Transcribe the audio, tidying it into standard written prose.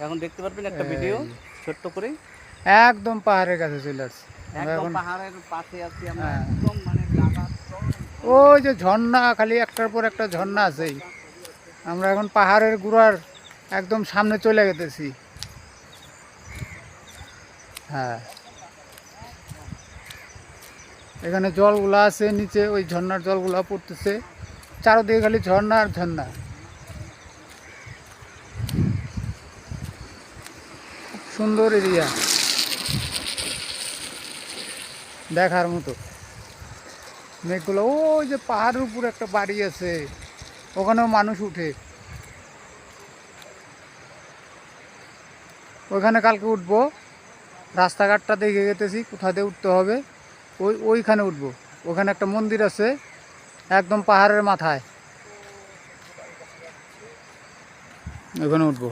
এখন দেখতে পারবেন একটা ভিডিও ছোট্ট করে। একদম পাহাড়ের কাছে চলে আসছে। একদম পাহাড়ের পাশে আছি আমরা, একদম মানে লাগাতার। ওই যে ঝর্ণা, খালি একটার পর একটা ঝর্ণা আছেই। আমরা এখন পাহাড়ের গুড়ার একদম সামনে চলে গেতেছি। হ্যাঁ, এখানে জলগুলা আছে নিচে, ওই ঝর্ণার জলগুলা পড়তেছে। চারদিকে খালি ঝর্ণা আর ঝর্ণা। সুন্দর এরিয়া, দেখার মতো। মেঘগুলো, ওই যে পাহাড়ের উপর একটা বাড়ি আছে, ওখানেও মানুষ উঠে। ওইখানে কালকে উঠবো। রাস্তাঘাটটা দেখে গেতেছি কোথা দিয়ে উঠতে হবে। ওইখানে উঠবো। ওখানে একটা মন্দির আছে একদম পাহাড়ের মাথায়, ওখানে উঠবো।